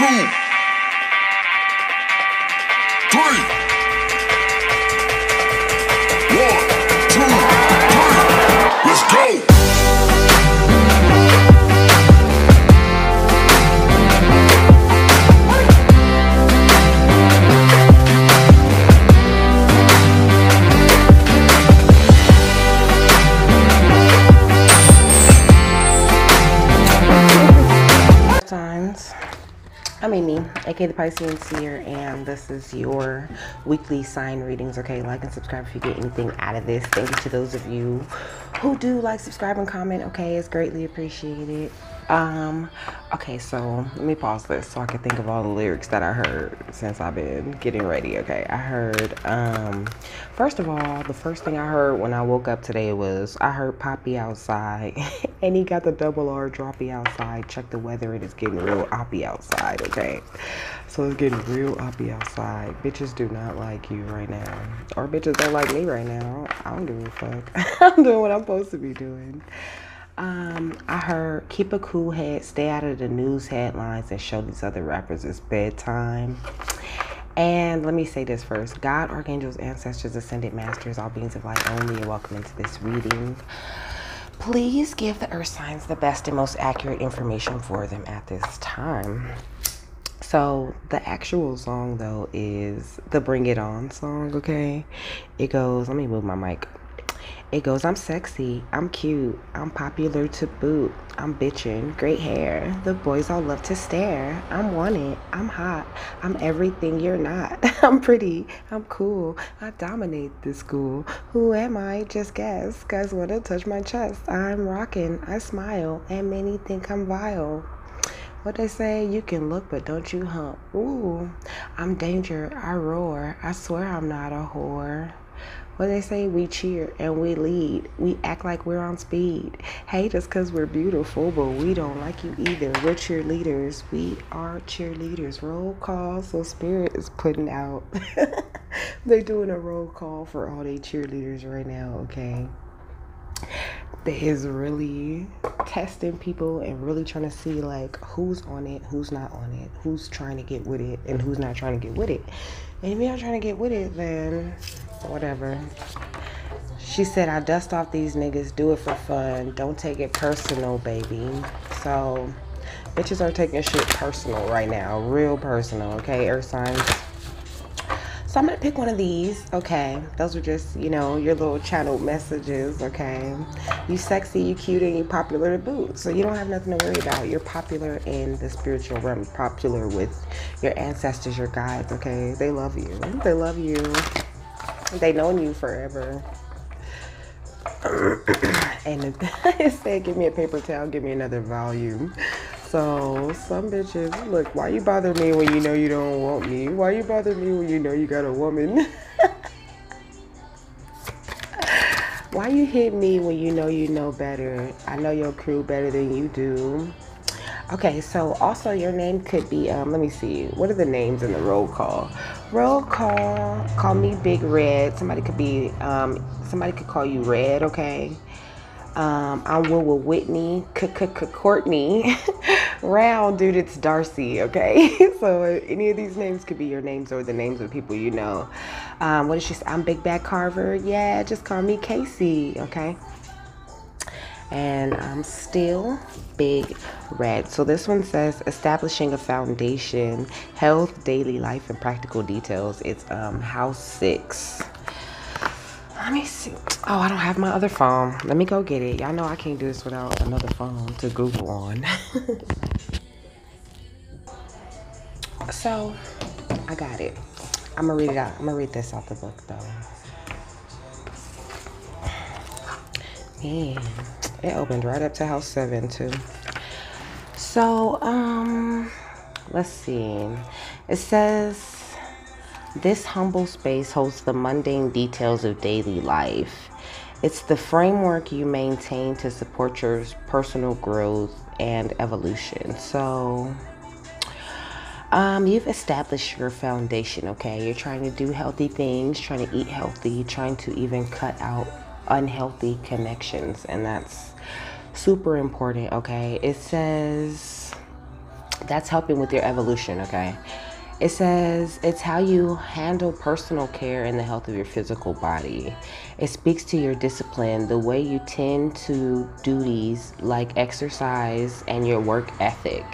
Let's go! I'm Amy, aka the Piscean Seer, and this is your weekly sign readings. Okay, like and subscribe if you get anything out of this. Thank you to those of you who do like, subscribe, and comment. Okay, it's greatly appreciated. Okay, so let me pause this so I can think of all the lyrics that I heard since I've been getting ready. Okay, I heard, first of all, the first thing I heard when I woke up today was I heard Poppy outside, and he got the double R droppy outside. Check the weather, and it's getting real oppy outside. Okay, so it's getting real oppy outside. Bitches do not like you right now, or bitches don't like me right now. I don't give a fuck. I'm doing what I'm supposed to be doing. I heard keep a cool head, stay out of the news headlines, and show these other rappers it's bedtime. And let me say this first. God, archangels, ancestors, ascended masters, all beings of light only, and welcome into this reading. Please give the earth signs the best and most accurate information for them at this time. So the actual song though is the Bring It On song. Okay, it goes, let me move my mic. It goes, I'm sexy, I'm cute, I'm popular to boot, I'm bitchin', great hair, the boys all love to stare, I'm wanted, I'm hot, I'm everything you're not, I'm pretty, I'm cool, I dominate this school, who am I? Just guess, guys wanna touch my chest, I'm rockin', I smile, and many think I'm vile. What they say, you can look but don't you hump, ooh, I'm danger, I roar, I swear I'm not a whore. What they say, we cheer and we lead. We act like we're on speed. Hate us because we're beautiful, but we don't like you either. We're cheerleaders. We are cheerleaders. Roll call. So Spirit is putting out. They're doing a roll call for all they cheerleaders right now, okay? That is really testing people and really trying to see like who's on it, who's not on it, who's trying to get with it, and who's not trying to get with it. And if you're not trying to get with it, then whatever. She said, I dust off these niggas, do it for fun. Don't take it personal, baby. So, bitches are taking shit personal right now. Real personal, okay, earth signs? So I'm going to pick one of these, okay? Those are just, you know, your little channeled messages, okay? You sexy, you cute, and you popular to boot. So you don't have nothing to worry about. You're popular in the spiritual realm. Popular with your ancestors, your guides, okay? They love you. They love you. They known you forever. And it said, give me a paper towel, give me another volume. So some bitches, look, why you bother me when you know you don't want me? Why you bother me when you know you got a woman? Why you hit me when you know better? I know your crew better than you do. Okay, so also your name could be, let me see. What are the names in the roll call? Roll call, call me Big Red. Somebody could call you Red, okay? I'm Will Whitney, Courtney. Round, dude, it's Darcy, okay? So any of these names could be your names or the names of people you know. What did she say? I'm Big Bad Carver. Yeah, just call me Casey, okay? And I'm still Big Red. So this one says establishing a foundation, health, daily life, and practical details. It's house 6. Let me see. Oh, I don't have my other phone. Let me go get it. Y'all know I can't do this without another phone to Google on. So I got it. I'm gonna read it out. I'm gonna read this out the book though. Man, it opened right up to house 7 too. So let's see. It says this humble space holds the mundane details of daily life. It's the framework you maintain to support your personal growth and evolution. So you've established your foundation, okay? You're trying to do healthy things, trying to eat healthy, trying to even cut out unhealthy connections, and that's super important, okay? It says That's helping with your evolution, okay? It says it's how you handle personal care and the health of your physical body. It speaks to your discipline, the way you tend to duties like exercise and your work ethic.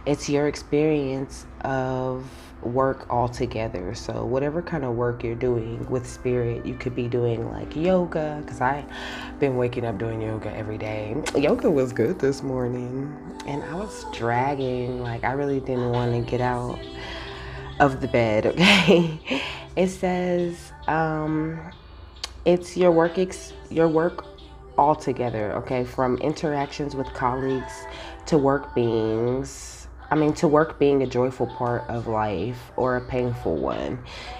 It's your experience of work altogether. So whatever kind of work you're doing with spirit, you could be doing like yoga, because I've been waking up doing yoga every day. Yoga was good this morning, and I was dragging, like I really didn't want to get out of the bed, okay? It says it's your work altogether, okay? From interactions with colleagues to to work being a joyful part of life or a painful one.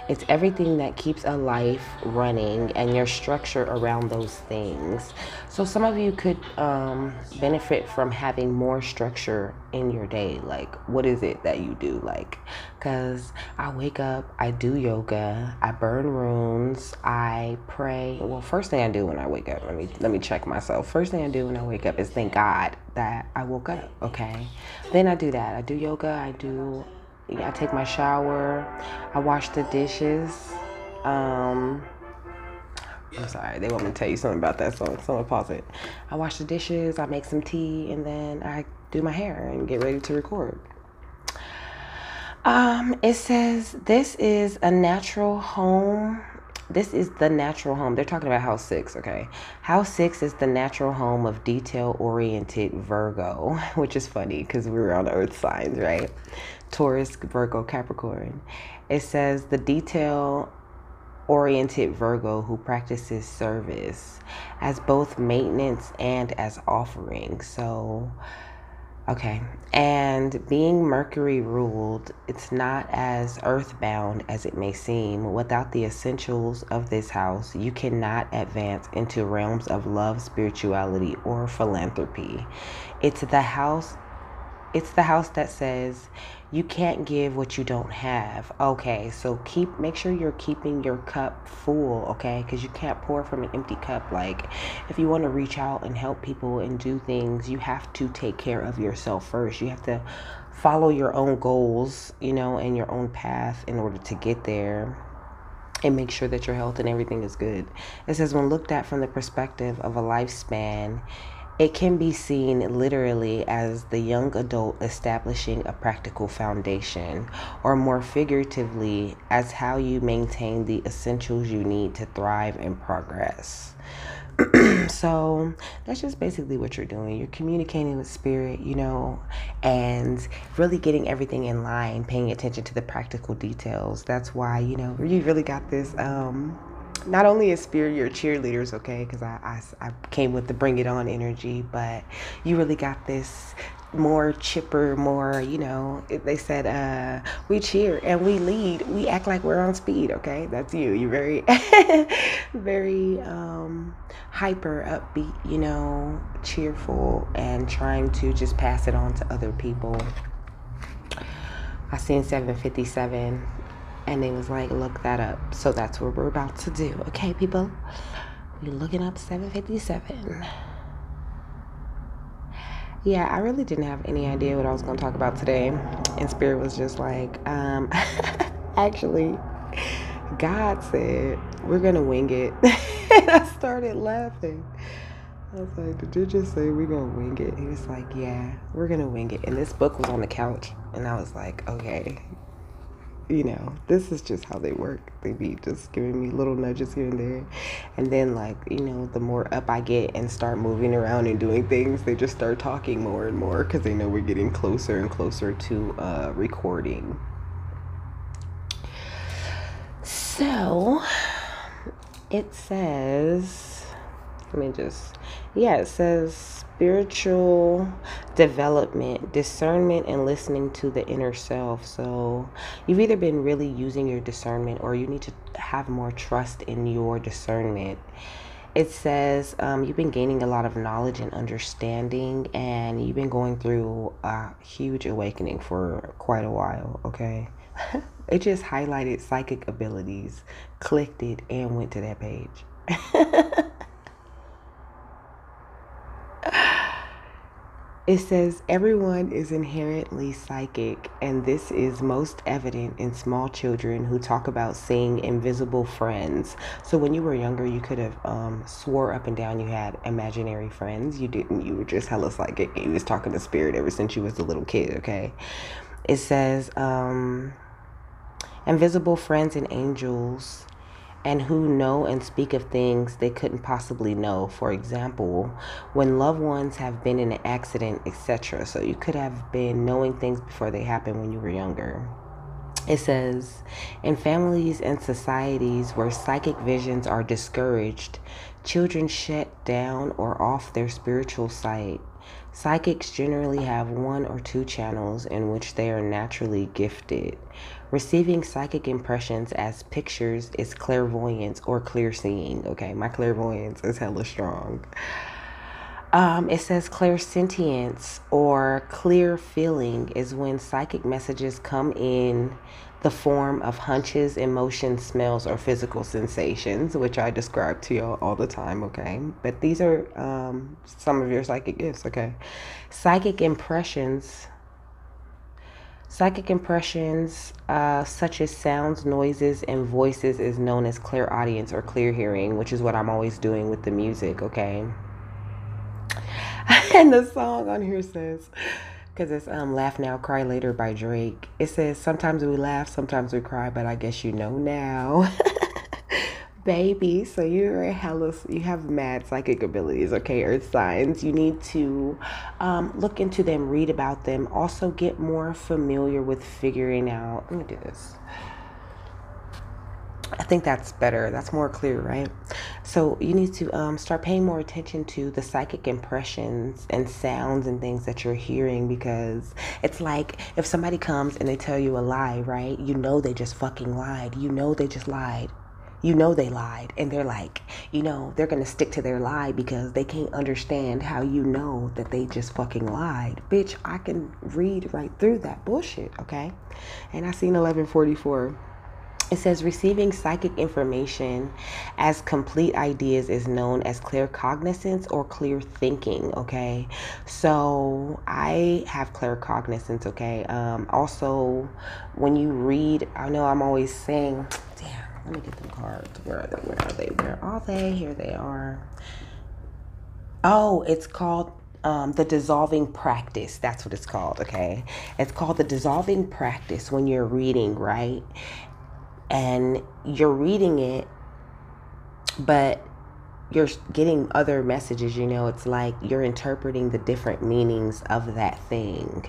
It's everything that keeps a life running and your structure around those things. So some of you could benefit from having more structure in your day. Like, what is it that you do? Like, because I wake up, I do yoga, I burn runes, I pray. Well, first thing I do when I wake up, let me check myself. First thing I do when I wake up is thank God that I woke up, okay? Then I do that. I do yoga, I take my shower, I wash the dishes. I'm sorry, they want me to tell you something about that song. Someone pause it. I wash the dishes, I make some tea, and then I do my hair and get ready to record. It says this is a natural home. This is the natural home. They're talking about house 6, okay? House 6 is the natural home of detail-oriented Virgo, which is funny because we're on earth signs, right? Taurus, Virgo, Capricorn. It says the detail-oriented Virgo who practices service as both maintenance and as offering. So, okay. And being Mercury ruled, it's not as earthbound as it may seem. Without the essentials of this house, you cannot advance into realms of love, spirituality, or philanthropy. It's the house that says you can't give what you don't have. Okay, so make sure you're keeping your cup full, okay? Because you can't pour from an empty cup. Like, if you want to reach out and help people and do things, you have to take care of yourself first. You have to follow your own goals, and your own path in order to get there, and make sure that your health and everything is good. It says when looked at from the perspective of a lifespan, it can be seen literally as the young adult establishing a practical foundation, or more figuratively, as how you maintain the essentials you need to thrive and progress. So that's just basically what you're doing. You're communicating with spirit, and really getting everything in line, paying attention to the practical details. That's why, you really got this. Not only is spirit your cheerleaders, okay, because I came with the bring it on energy, but you really got this more chipper, more, they said, we cheer and we lead, we act like we're on speed, okay? That's you. You're very, very hyper, upbeat, cheerful, and trying to just pass it on to other people. I seen 757. And they was like, look that up. So that's what we're about to do. Okay, people? We're looking up 757. Yeah, I really didn't have any idea what I was going to talk about today. And Spirit was just like, actually, God said, we're going to wing it. And I started laughing. I was like, did you just say we're going to wing it? He was like, yeah, we're going to wing it. And this book was on the couch. And I was like, okay. This is just how they work. They be just giving me little nudges here and there. And then, the more up I get and start moving around and doing things, they just start talking more and more because they know we're getting closer and closer to recording. So, it says, it says spiritual development, discernment, and listening to the inner self. So you've either been really using your discernment, or you need to have more trust in your discernment. It says you've been gaining a lot of knowledge and understanding, and you've been going through a huge awakening for quite a while, okay? It just highlighted psychic abilities, clicked it, and went to that page. It says everyone is inherently psychic, and this is most evident in small children who talk about seeing invisible friends. So when you were younger, you could have swore up and down you had imaginary friends. You didn't. You were just hella psychic. You was talking to spirit ever since you was a little kid. Okay. It says invisible friends and angels, and who know and speak of things they couldn't possibly know. For example, when loved ones have been in an accident, etc. So you could have been knowing things before they happened when you were younger. It says, in families and societies where psychic visions are discouraged, children shut down or off their spiritual sight. Psychics generally have one or two channels in which they are naturally gifted. Receiving psychic impressions as pictures is clairvoyance or clear seeing. Okay, my clairvoyance is hella strong. It says clairsentience or clear feeling is when psychic messages come in the form of hunches, emotions, smells, or physical sensations, which I describe to y'all all the time, okay? But these are some of your psychic gifts, okay? Psychic impressions such as sounds, noises, and voices is known as clairaudience or clear hearing, which is what I'm always doing with the music, okay? And the song on here says, because it's Laugh Now, Cry Later by Drake. It says, sometimes we laugh, sometimes we cry, but I guess you know now. Baby, so you have mad psychic abilities, okay, earth signs. You need to look into them, read about them. Also get more familiar with figuring out, let me do this. I think that's better. That's more clear, right? So you need to start paying more attention to the psychic impressions and sounds and things that you're hearing, because it's like if somebody comes and they tell you a lie, right? You know they just fucking lied. You know they just lied. You know they lied, and they're like, you know, they're going to stick to their lie because they can't understand how you know that they just fucking lied. Bitch, I can read right through that bullshit, okay? And I seen 1144. It says receiving psychic information as complete ideas is known as clear cognizance or clear thinking, okay? So I have clear cognizance, okay? Also, when you read, I know I'm always saying, damn, let me get them cards. Where are they? Where are they? Where are they? Here they are. Oh, it's called the dissolving practice. That's what it's called, okay? It's called the dissolving practice when you're reading, right? And you're reading it, but you're getting other messages, you know. It's like you're interpreting the different meanings of that thing.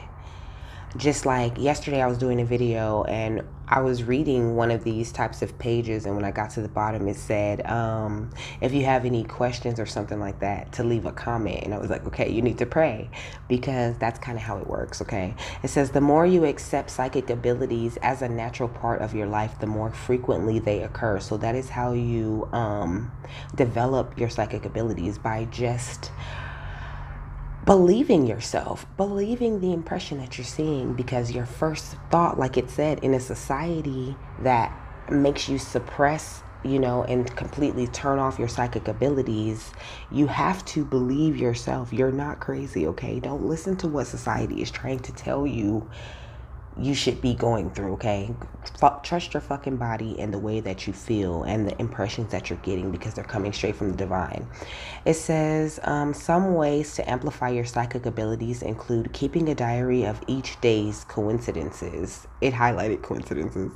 Just like yesterday I was doing a video and I was reading one of these types of pages, and when I got to the bottom it said if you have any questions or something like that, to leave a comment. And I was like, okay, you need to pray, because that's kind of how it works, okay? It says the more you accept psychic abilities as a natural part of your life, the more frequently they occur. So that is how you develop your psychic abilities, by just believing yourself, believing the impression that you're seeing, because your first thought, like it said, in a society that makes you suppress, you know, and completely turn off your psychic abilities, you have to believe yourself. You're not crazy, okay? Don't listen to what society is trying to tell you you should be going through, okay? Trust your fucking body and the way that you feel and the impressions that you're getting, because they're coming straight from the divine. It says some ways to amplify your psychic abilities include keeping a diary of each day's coincidences. It highlighted coincidences.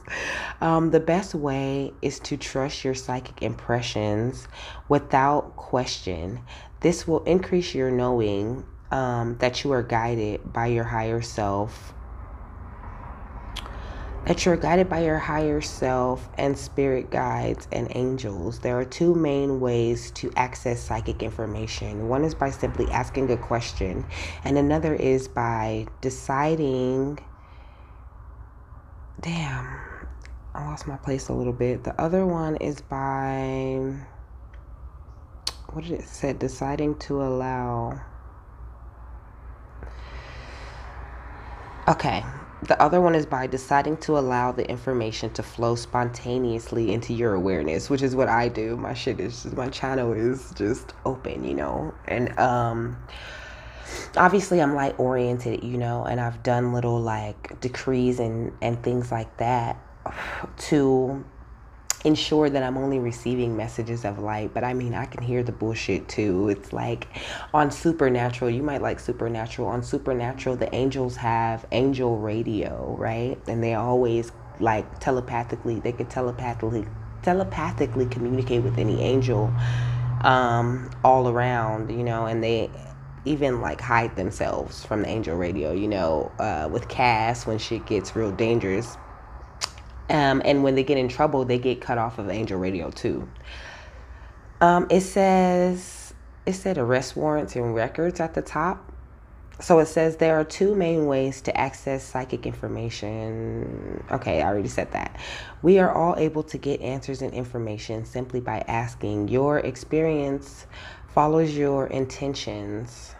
The best way is to trust your psychic impressions without question. This will increase your knowing that you are guided by your higher self, and spirit guides and angels. There are two main ways to access psychic information. One is by simply asking a question, and another is by deciding, damn, I lost my place a little bit. The other one is by, what did it say? Deciding to allow. Okay. The other one is by deciding to allow the information to flow spontaneously into your awareness, which is what I do. My shit is just, my channel is just open, you know. And obviously I'm light oriented, you know, and I've done little like decrees and things like that to ensure that I'm only receiving messages of light. But I mean, I can hear the bullshit too. It's like on Supernatural, you might like Supernatural. On Supernatural, the angels have angel radio, right? And they always like they could telepathically communicate with any angel all around, you know, and they even like hide themselves from the angel radio, you know, with Cass when shit gets real dangerous. And when they get in trouble, they get cut off of angel radio too. It said arrest warrants and records at the top. So it says there are two main ways to access psychic information. Okay, I already said that. We are all able to get answers and information simply by asking. Your experience follows your intentions.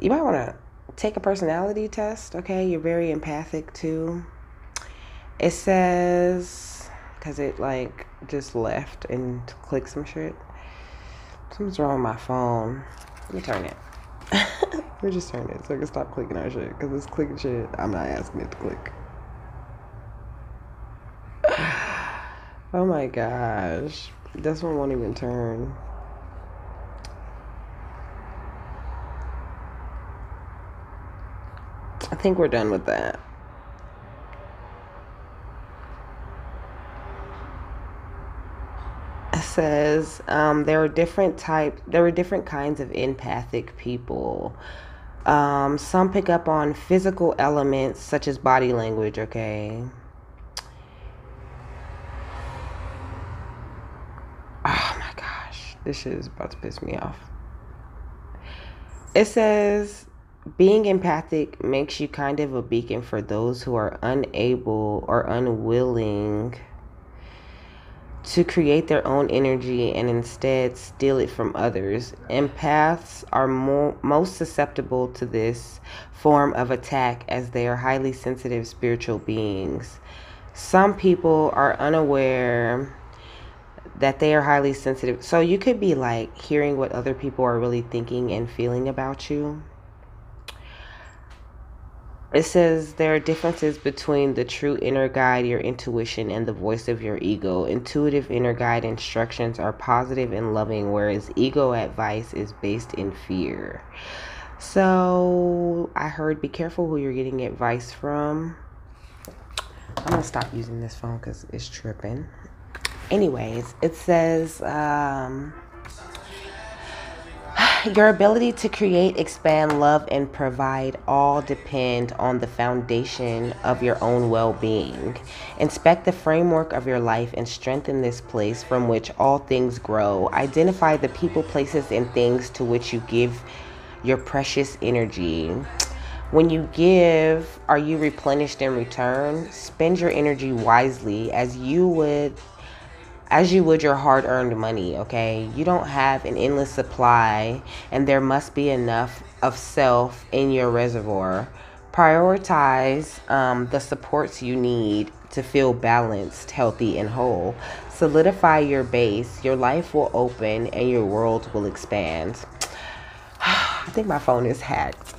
You might want to take a personality test, okay? You're very empathic too. It says, because it like just left and clicked some shit. Something's wrong with my phone. Let me turn it. Let me just turn it so I can stop clicking on shit, because it's clicking shit I'm not asking it to click. Oh my gosh. This one won't even turn. I think we're done with that. Says there are different kinds of empathic people. Some pick up on physical elements such as body language, okay? Oh my gosh, this shit is about to piss me off. It says being empathic makes you kind of a beacon for those who are unable or unwilling to create their own energy and instead steal it from others. Empaths are most susceptible to this form of attack as they are highly sensitive spiritual beings. Some people are unaware that they are highly sensitive. So you could be like hearing what other people are really thinking and feeling about you. It says there are differences between the true inner guide, your intuition, and the voice of your ego. Intuitive inner guide instructions are positive and loving, whereas ego advice is based in fear. So I heard be careful who you're getting advice from. I'm going to stop using this phone because it's tripping. Anyways, it says your ability to create, expand, love, and provide all depend on the foundation of your own well-being. Inspect the framework of your life and strengthen this place from which all things grow. Identify the people, places, and things to which you give your precious energy. When you give, are you replenished in return? Spend your energy wisely as you would your hard-earned money, okay? You don't have an endless supply, and there must be enough of self in your reservoir. Prioritize the supports you need to feel balanced, healthy, and whole. Solidify your base. Your life will open, and your world will expand. I think my phone is hacked.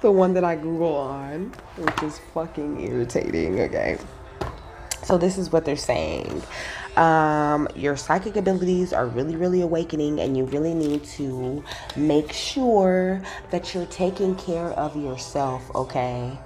The one that I Google on, which is fucking irritating, okay? So this is what they're saying. Your psychic abilities are really, really awakening, and you really need to make sure that you're taking care of yourself, okay?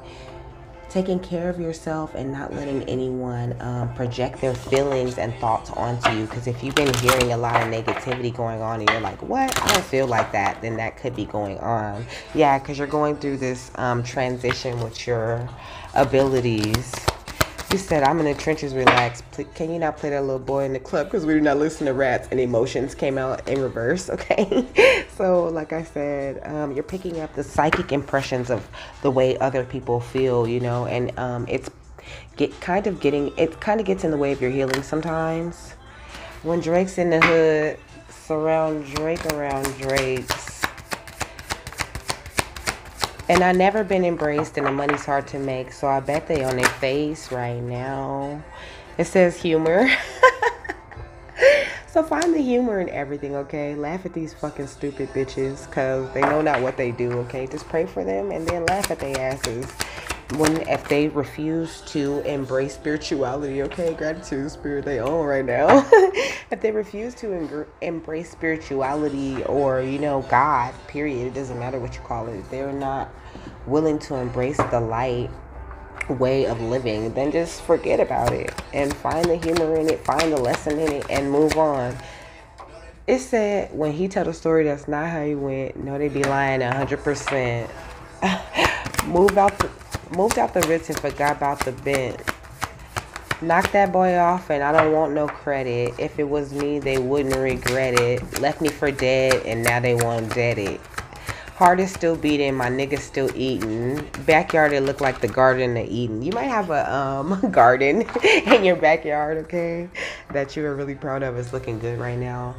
Taking care of yourself and not letting anyone project their feelings and thoughts onto you. Because if you've been hearing a lot of negativity going on and you're like, what? I don't feel like that. Then that could be going on. Yeah, because you're going through this transition with your abilities. You said, I'm in the trenches, relax. Can you not play that little boy in the club? Because we do not listen to rats, and emotions came out in reverse, okay? So, like I said, you're picking up the psychic impressions of the way other people feel, you know, and it kind of gets in the way of your healing sometimes. When Drake's in the hood, surround Drake around Drake's. And I never been embraced, and the money's hard to make, so I bet they on their face right now. It says humor. So find the humor in everything, okay? Laugh at these fucking stupid bitches because they know not what they do, okay? Just pray for them and then laugh at their asses. If they refuse to embrace spirituality, okay? Gratitude spirit they own right now. If they refuse to embrace spirituality or, God, period, it doesn't matter what you call it. They're not willing to embrace the light way of living, then just forget about it and find the humor in it, find the lesson in it, and move on. It said when he tell the story that's not how he went, no, they be lying 100%. moved out the Ritz and forgot about the bent. Knocked that boy off and I don't want no credit. If it was me, they wouldn't regret it. Left me for dead and now they want dead it. Heart is still beating, my nigga's still eating. Backyard, it look like the Garden of Eden. You might have a garden in your backyard, okay? That you are really proud of. It's looking good right now.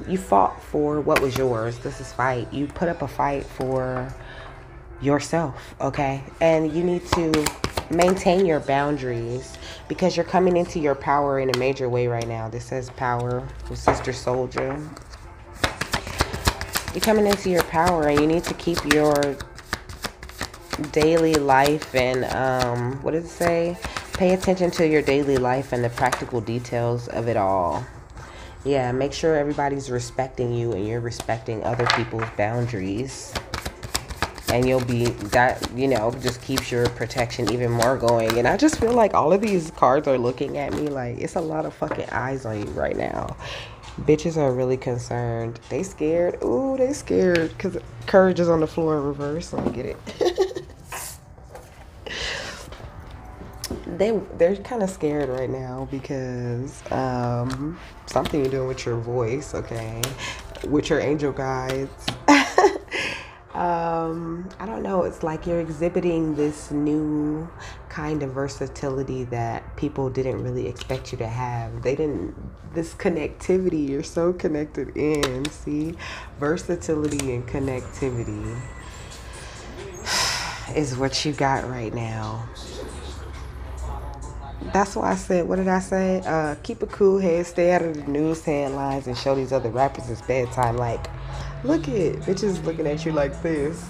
You fought for what was yours. This is fight. You put up a fight for yourself, okay? And you need to maintain your boundaries because you're coming into your power in a major way right now. This says power with Sister Soldier. You're coming into your power and you need to keep your daily life and, what does it say? Pay attention to your daily life and the practical details of it all. Yeah, make sure everybody's respecting you and you're respecting other people's boundaries. And you'll be, that, just keeps your protection even more going. And I just feel like all of these cards are looking at me like it's a lot of fucking eyes on you right now. Bitches are really concerned. They scared. Ooh, they scared because courage is on the floor in reverse. Let me get it. They're kind of scared right now because something you're doing with your voice, okay, with your angel guides. I don't know. It's like you're exhibiting this new kind of versatility that people didn't really expect you to have. This connectivity, you're so connected in, see? Versatility and connectivity is what you got right now. That's why I said, what did I say? Keep a cool head, stay out of the news headlines, and show these other rappers it's bedtime. Like, look at bitches looking at you like this.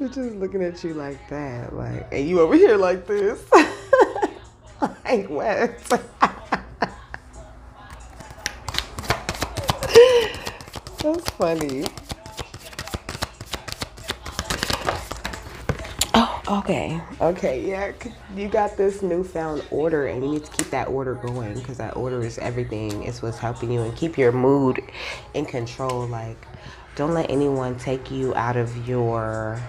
Bitches looking at you like that. Like, and you over here like this. Like, what? That's funny. Okay, yeah, you got this newfound order and you need to keep that order going because that order is everything. It's what's helping you and keep your mood in control. Like, don't let anyone take you out of your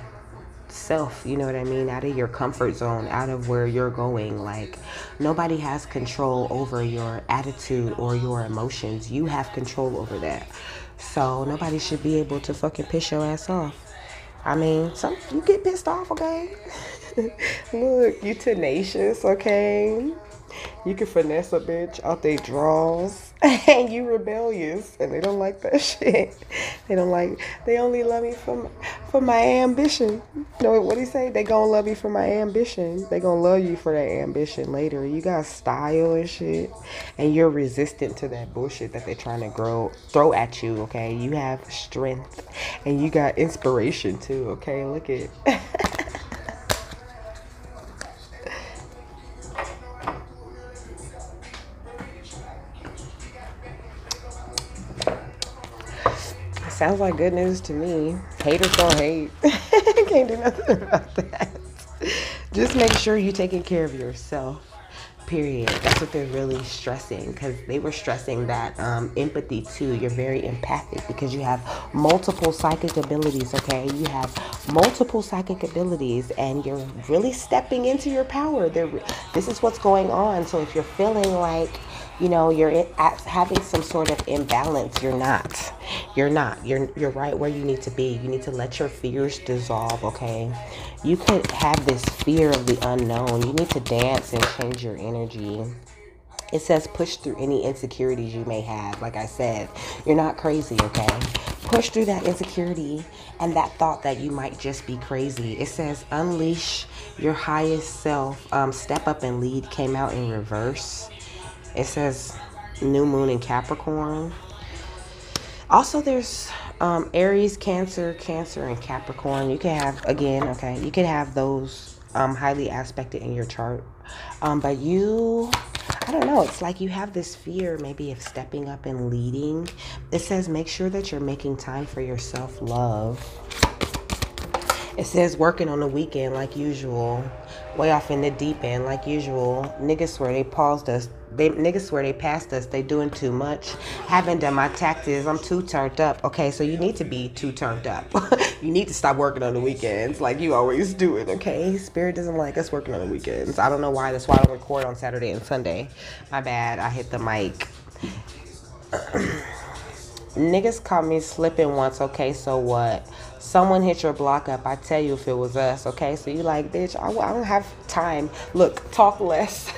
self, you know what I mean, out of your comfort zone, out of where you're going. Like, nobody has control over your attitude or your emotions. You have control over that. So nobody should be able to fucking piss your ass off. I mean, you get pissed off, okay? Look, you tenacious, okay? You can finesse a bitch out they draws. And you rebellious. And they don't like that shit. They only love me for my ambition. You know what he say? They gonna love me for my ambition. They gonna love you for that ambition later. You got style and shit. And you're resistant to that bullshit that they're trying to throw at you, okay? You have strength. And you got inspiration too, okay? Look at sounds like good news to me. Haters gonna hate. Can't do nothing about that. Just make sure you're taking care of yourself. Period. That's what they're really stressing, because they were stressing that empathy too. You're very empathic because you have multiple psychic abilities, okay? You have multiple psychic abilities and you're really stepping into your power. This is what's going on. So if you're feeling like, you're having some sort of imbalance, you're not. You're right where you need to be. You need to let your fears dissolve, okay? You could have this fear of the unknown. You need to dance and change your energy. It says push through any insecurities you may have. Like I said, you're not crazy, okay? Push through that insecurity and that thought that you might just be crazy. It says unleash your highest self. Step up and lead came out in reverse. It says new moon in Capricorn. Also, there's Aries, Cancer, and Capricorn. You can have, again, okay, you can have those highly aspected in your chart. But you, I don't know, it's like you have this fear maybe of stepping up and leading. It says make sure that you're making time for your self-love. It says working on the weekend like usual. Way off in the deep end like usual. Niggas swear they paused us. Niggas swear they passed us. They doing too much. Haven't done my taxes. I'm too turned up. Okay, so you need to be too turned up. You need to stop working on the weekends like you always do it, okay? Spirit doesn't like us working on the weekends. I don't know why. That's why I don't record on Saturday and Sunday. My bad. I hit the mic. Niggas caught me slipping once, okay, so what? Someone hit your block up. I tell you if it was us, okay? So you like, bitch, I don't have time. Look, talk less.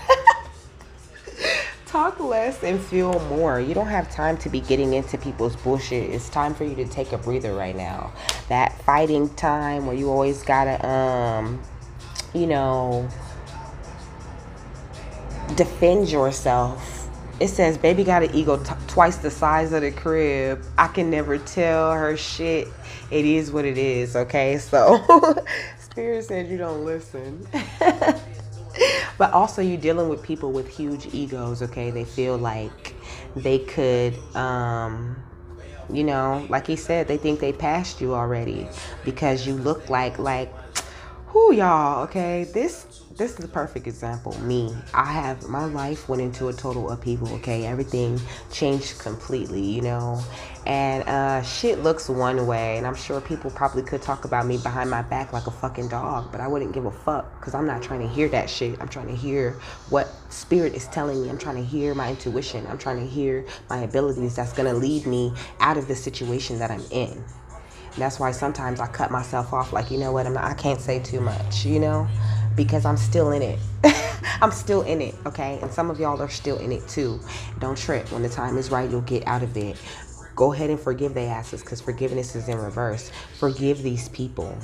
Talk less and feel more. You don't have time to be getting into people's bullshit. It's time for you to take a breather right now. That fighting time where you always gotta, you know, defend yourself. It says, baby got an ego twice the size of the crib. I can never tell her shit. It is what it is, okay? So, Spirit said you don't listen. But also, you're dealing with people with huge egos, okay? They feel like they could, you know, like he said, they think they passed you already because you look like, who y'all, okay? This is the perfect example. Me, my life went into a total upheaval, okay? Everything changed completely, you know? And shit looks one way, and I'm sure people probably could talk about me behind my back like a fucking dog, but I wouldn't give a fuck because I'm not trying to hear that shit. I'm trying to hear what Spirit is telling me. I'm trying to hear my intuition. I'm trying to hear my abilities that's going to lead me out of the situation that I'm in. And that's why sometimes I cut myself off like, you know what, I can't say too much, you know? Because I'm still in it. I'm still in it, okay? And some of y'all are still in it too. Don't trip. When the time is right, you'll get out of it. Go ahead and forgive their asses because forgiveness is in reverse. Forgive these people,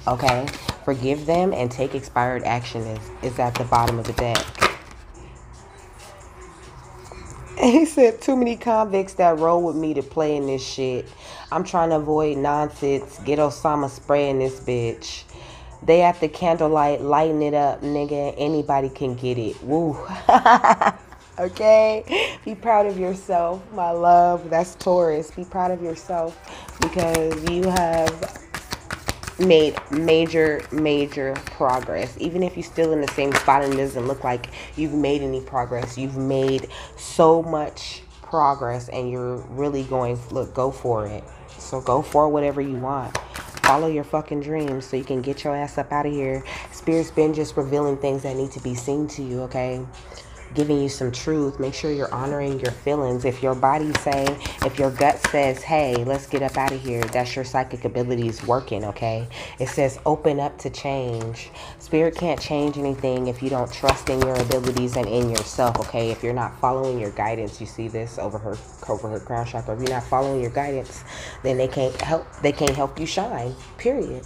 okay? Forgive them and take expired action is at the bottom of the deck. And he said, too many convicts that roll with me to play in this shit. I'm trying to avoid nonsense. Get Osama spraying this bitch. They at the candlelight, lighting it up, nigga. Anybody can get it. Woo. Okay? Be proud of yourself, my love. That's Taurus. Be proud of yourself because you have made major progress. Even if you're still in the same spot and it doesn't look like you've made any progress, you've made so much progress and you're really going, look, go for it. So go for whatever you want. Follow your fucking dreams so you can get your ass up out of here. Spirit's been just revealing things that need to be seen to you, okay? Giving you some truth. Make sure you're honoring your feelings. If your body if your gut says, hey, let's get up out of here, that's your psychic abilities working, okay? It says open up to change. Spirit can't change anything if you don't trust in your abilities and in yourself, okay? If you're not following your guidance, you see this over her crown chakra. If you're not following your guidance, then they can't help you shine, period.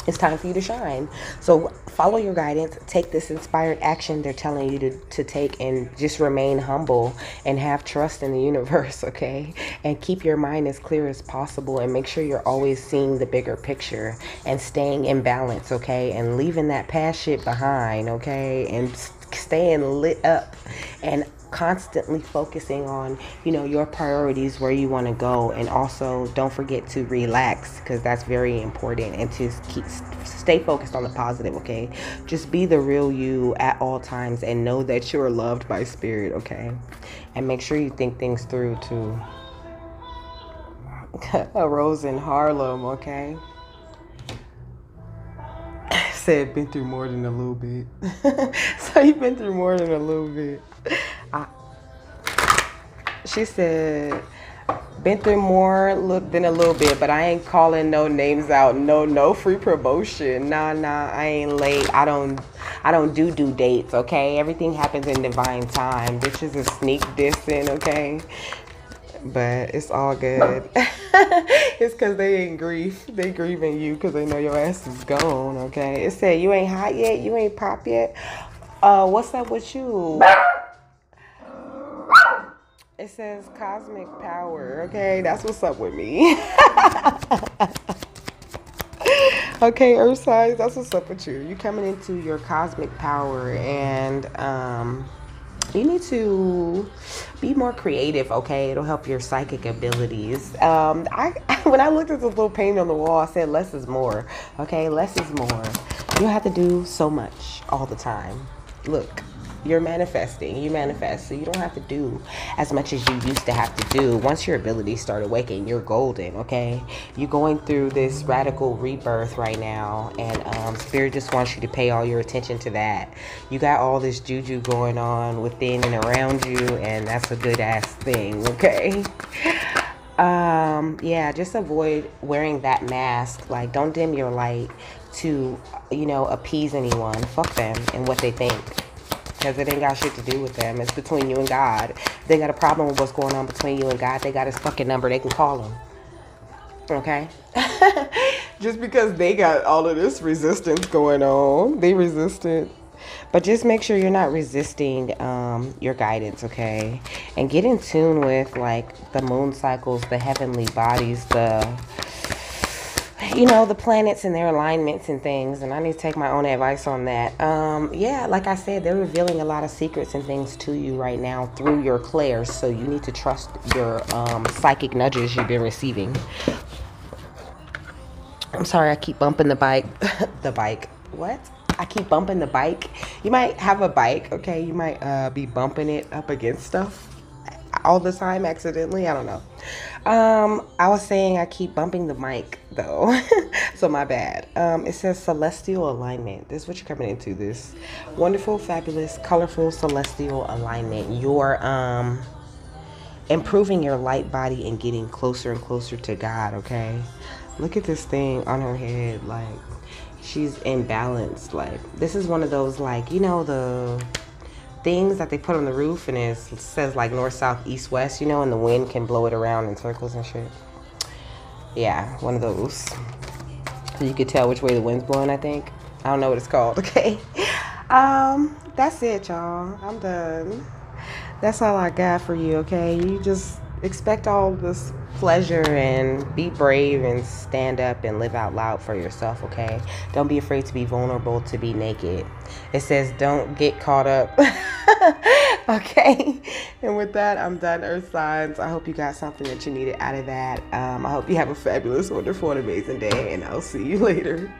It's time for you to shine. So follow your guidance. Take this inspired action they're telling you to take and just remain humble and have trust in the universe, okay? And keep your mind as clear as possible and make sure you're always seeing the bigger picture and staying in balance, okay? And leaving that past shit behind, okay? And staying lit up and constantly focusing on, you know, your priorities, where you want to go. And also don't forget to relax because that's very important, and to stay focused on the positive, okay? Just be the real you at all times and know that you're loved by Spirit, okay? And make sure you think things through too. A rose in Harlem, okay? Said been through more than a little bit. So you've been through more than a little bit. She said, Been through more than a little bit, but I ain't calling no names out. No free promotion. Nah, I ain't late. I don't do due dates, okay? Everything happens in divine time. Bitches is sneak dissing, okay? But it's all good. It's because they in grief. They grieving you because they know your ass is gone, okay? It said you ain't hot yet, you ain't pop yet. What's up with you? It says cosmic power, okay? That's what's up with me. Okay, Earth signs, that's what's up with you. You coming into your cosmic power, and you need to be more creative, okay? It'll help your psychic abilities. When I looked at this little painting on the wall, I said less is more, okay? Less is more. You don't have to do so much all the time. Look, you're manifesting. You manifest, so you don't have to do as much as you used to have to do. Once your abilities start awakening, you're golden, okay? You're going through this radical rebirth right now, and Spirit just wants you to pay all your attention to that. You got all this juju going on within and around you, and that's a good ass thing, okay? Yeah, just avoid wearing that mask. Like, don't dim your light to, appease anyone. Fuck them and what they think. Because it ain't got shit to do with them. It's between you and God. If they got a problem with what's going on between you and God, they got his fucking number. They can call him. Okay? Just because they got all of this resistance going on. They resistant. But just make sure you're not resisting your guidance, okay? And get in tune with, like, the moon cycles, the heavenly bodies, the planets and their alignments and things. And I need to take my own advice on that. Yeah, like I said, they're revealing a lot of secrets and things to you right now through your clairs. So you need to trust your psychic nudges you've been receiving. I'm sorry, I keep bumping the bike. The bike. What? I keep bumping the bike. You might have a bike, okay? You might be bumping it up against stuff all the time accidentally. I don't know. I was saying I keep bumping the mic though. So my bad. It says celestial alignment. This is what you're coming into. This wonderful, fabulous, colorful celestial alignment. You're improving your light body and getting closer and closer to God, okay? Look at this thing on her head. Like, she's in balance. Like, this is one of those, like, the things that they put on the roof, and it says like north, south, east, west, and the wind can blow it around in circles and shit. Yeah, one of those. So you could tell which way the wind's blowing, I think. I don't know what it's called, okay? That's it, y'all. I'm done. That's all I got for you, okay? You just expect all this pleasure and be brave and stand up and live out loud for yourself, okay? Don't be afraid to be vulnerable, to be naked. It says don't get caught up. Okay? And with that, I'm done, Earth signs. I hope you got something that you needed out of that. I hope you have a fabulous, wonderful, and amazing day, and I'll see you later.